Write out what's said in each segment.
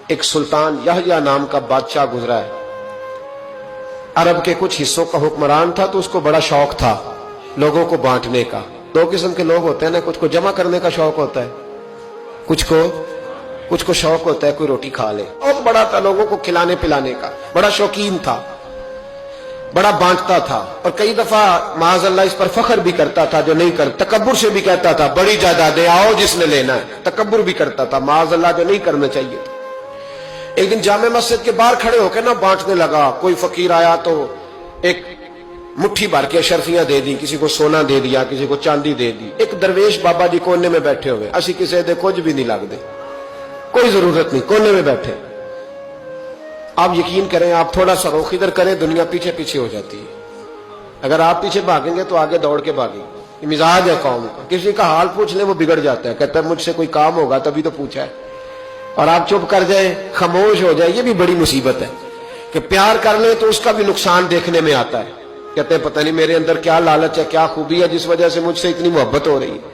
ایک سلطان یحییٰ نام کا بادشاہ گزرا ہے. عرب کے کچھ حصوں کا حکمران تھا تو اس کو بڑا شوق تھا لوگوں کو بانٹنے کا. دو قسم کے لوگ ہوتے ہیں نا, کچھ کو جمع کرنے کا شوق ہوتا ہے, کچھ کو شوق ہوتا ہے کوئی روٹی کھا لے. بہت بڑا تھا لوگوں کو کھلانے پلانے کا, بڑا شوقین تھا, بڑا بانٹتا تھا, اور کئی دفعہ معاذ اللہ اس پر فخر بھی کرتا تھا جو نہیں کرتا, تکبر سے بھی کہتا تھا بڑی جائیدادیں آؤ جس نے لینا ہے, تکبر بھی کرتا تھا معاذ اللہ جو نہیں کرنا چاہیے تھا. ایک دن جامع مسجد کے باہر کھڑے ہو کے نا بانٹنے لگا. کوئی فقیر آیا تو ایک مٹھی بھر کے اشرفیاں دے دی, کسی کو سونا دے دیا, کسی کو چاندی دے دی. ایک درویش بابا جی کونے میں بیٹھے ہوئے, اسی کسی دے کچھ بھی نہیں لگ دے, کوئی ضرورت نہیں, کونے میں بیٹھے. آپ یقین کریں, آپ تھوڑا سا رخ ادھر کریں, دنیا پیچھے پیچھے ہو جاتی ہے. اگر آپ پیچھے بھاگیں گے تو آگے دوڑ کے بھاگیں. یہ مزاج ہے قوم کا, کسی کا حال پوچھ لیں وہ بگڑ جاتا ہے, کہتا ہے مجھ سے کوئی کام ہوگا تبھی تو پوچھا ہے. اور آپ چپ کر جائیں, خاموش ہو جائیں, یہ بھی بڑی مصیبت ہے. کہ پیار کر لیں تو اس کا بھی نقصان دیکھنے میں آتا ہے. کہتے ہیں پتہ نہیں میرے اندر کیا لالچ ہے, کیا خوبی ہے جس وجہ سے مجھ سے اتنی محبت ہو رہی ہے.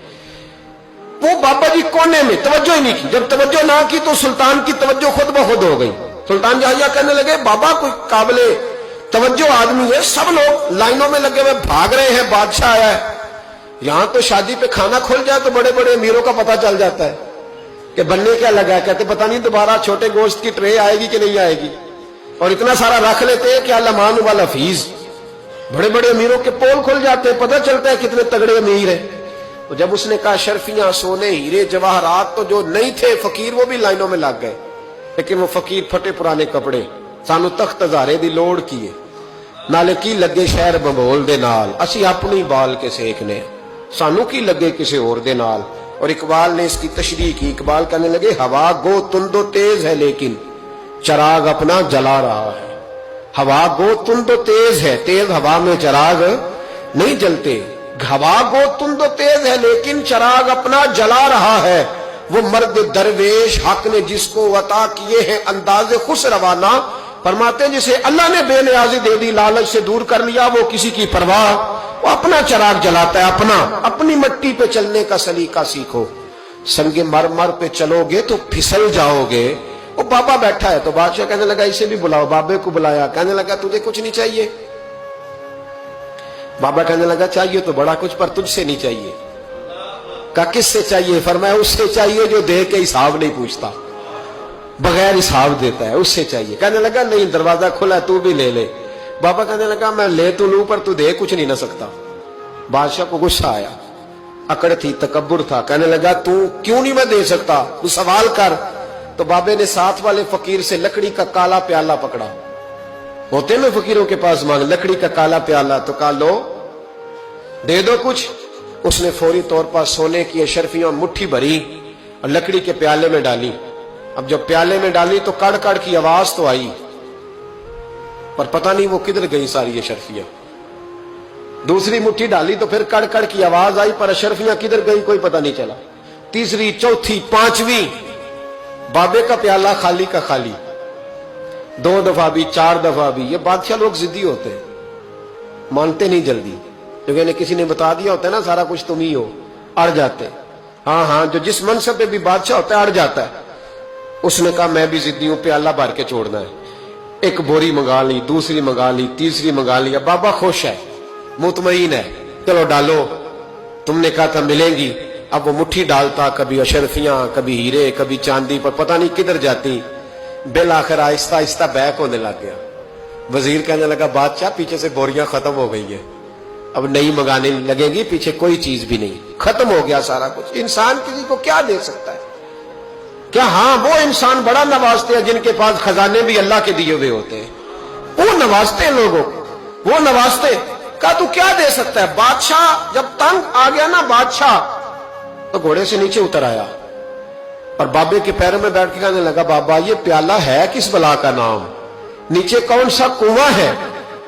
وہ بابا جی کونے میں توجہ ہی نہیں کی. جب توجہ نہ کی تو سلطان کی توجہ خود بخود ہو گئی. سلطان یحییٰ کہنے لگے بابا کوئی قابل توجہ آدمی ہے, سب لوگ لائنوں میں لگے ہوئے بھاگ رہے ہیں, بادشاہ آیا ہے. یہاں تو شادی پہ کھانا کھل جائے تو بڑے بڑے امیروں کا پتہ چل جاتا ہے کہ بننے کیا لگا ہے. کہتے پتہ نہیں دوبارہ چھوٹے گوشت کی ٹرے آئے گی کہ نہیں آئے گی, اور اتنا سارا رکھ لیتے ہیں کہ لمان والا فیس. بڑے بڑے امیروں کے پول کھل جاتے ہیں, پتہ چلتا ہے کتنے تگڑے امیر ہیں. تو جب اس نے کہا شرفیاں, سونے, ہیرے, جواہرات, تو جو نہیں تھے فقیر وہ بھی لائنوں میں لگ گئے. لیکن وہ فقیر پھٹے پرانے کپڑے, سانو تخت ہزارے دی لوڑ کیے, نالے کی لگے شہر بمبول دے نال, اسی اپنی بال کے سیکھنے, سانو کی لگے کسی اور دے نال. اور اقبال نے اس کی تشریح کی. اقبال کہنے لگے ہوا گو تند و تیز ہے لیکن چراغ اپنا جلا رہا ہے. ہوا گو تند و تیز ہے, تیز ہوا میں چراغ نہیں جلتے. ہوا گو تند و تیز ہے لیکن چراغ اپنا جلا رہا ہے. وہ مرد درویش حق نے جس کو عطا کیے ہیں انداز خوش روانہ, فرماتے جسے اللہ نے بے نیازی دے دی, لالچ سے دور کر لیا, وہ کسی کی پرواہ, وہ اپنا چراغ جلاتا ہے. اپنی مٹی پہ چلنے کا سلیقہ سیکھو, سنگ مرمر پہ چلو گے تو پھسل جاؤ گے. وہ بابا بیٹھا ہے تو بادشاہ کہنے لگا اسے بھی بلاؤ. بابے کو بلایا, کہنے لگا تجھے کچھ نہیں چاہیے؟ بابا کہنے لگا چاہیے تو بڑا کچھ, پر تجھ سے نہیں چاہیے. کہا کس سے چاہیے؟ فرمایا اس سے چاہیے جو دے کے حساب نہیں پوچھتا, بغیر حساب دیتا ہے, اس سے چاہیے. کہنے لگا نہیں, دروازہ کھلا ہے, تو بھی لے لے. بابا کہنے لگا میں لے تو لوں پر تو دے کچھ نہیں نہ سکتا. بادشاہ کو غصہ آیا, اکڑ تھی, تکبر تھا. کہنے لگا تو کیوں نہیں میں دے سکتا, تو سوال کر. تو بابے نے ساتھ والے فقیر سے لکڑی کا کالا پیالہ پکڑا, ہوتے میں فقیروں کے پاس مانگ, لکڑی کا کالا پیالہ, تو کہا لو دے دو کچھ. اس نے فوری طور پر سونے کی اشرفیاں مٹھی بھری اور لکڑی کے پیالے میں ڈالی. اب جب پیالے میں ڈالی تو کڑ کڑ کی آواز تو آئی, پر پتہ نہیں وہ کدھر گئی ساری اشرفیاں. دوسری مٹھی ڈالی تو پھر کڑ کڑ کی آواز آئی, پر اشرفیاں کدھر گئی کوئی پتہ نہیں چلا. تیسری, چوتھی, پانچویں, بابے کا پیالہ خالی کا خالی. 2 دفعہ بھی, 4 دفعہ بھی. یہ بادشاہ لوگ ضدی ہوتے ہیں, مانتے نہیں جلدی. کیونکہ کسی نے بتا دیا ہوتا ہے نا سارا کچھ تم ہی ہو, اڑ جاتے. ہاں, جو جس منصب پہ بھی بادشاہ ہوتا ہے اڑ جاتا ہے. اس نے کہا میں بھی ضدی ہوں, پیالہ بھر کے چھوڑنا ہے. ایک بوری منگا لی, دوسری منگا لی, تیسری منگا لی. بابا خوش ہے, مطمئن ہے, چلو ڈالو, تم نے کہا تھا ملیں گی. اب وہ مٹھی ڈالتا, کبھی اشرفیاں, کبھی ہیرے, کبھی چاندی, پر پتہ نہیں کدھر جاتی. بالآخر آہستہ آہستہ بیک ہونے لگ گیا. وزیر کہنے لگا بادشاہ پیچھے سے بوریاں ختم ہو گئی ہیں, اب نئی منگانے لگے گی, پیچھے کوئی چیز بھی نہیں, ختم ہو گیا سارا کچھ. انسان کسی کو کیا دے سکتا ہے؟ کیا ہاں وہ انسان بڑا نوازتے ہیں جن کے پاس خزانے بھی اللہ کے دیے ہوئے ہوتے ہیں, وہ نوازتے ہیں لوگوں کو, وہ نوازتے. کہا تو کیا دے سکتا ہے؟ بادشاہ جب تنگ آ گیا نا بادشاہ, تو گھوڑے سے نیچے اتر آیا اور بابے کے پیروں میں بیٹھ کے کہنے لگا بابا یہ پیالہ ہے کس بلا کا نام, نیچے کون سا کنواں ہے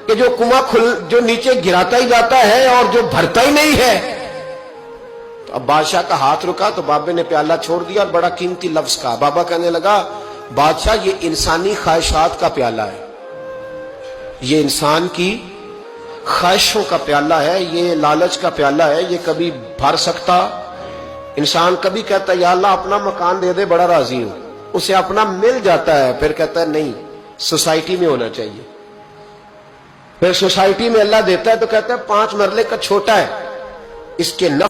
کہ جو کنواں جو نیچے گراتا ہی جاتا ہے اور جو بھرتا ہی نہیں ہے. تو اب بادشاہ کا ہاتھ رکا تو بابے نے پیالہ چھوڑ دیا اور بڑا قیمتی لفظ کہا. بابا کہنے لگا بادشاہ یہ انسانی خواہشات کا پیالہ ہے, یہ انسان کی خواہشوں کا پیالہ ہے, یہ لالچ کا پیالہ ہے, یہ کبھی بھر سکتا. انسان کبھی کہتا ہے یا اللہ اپنا مکان دے دے بڑا راضی ہوں, اسے اپنا مل جاتا ہے، پھر کہتا ہے نہیں سوسائٹی میں ہونا چاہیے. پھر سوسائٹی میں اللہ دیتا ہے تو کہتا ہے 5 مرلے کا چھوٹا ہے، اس کے نفع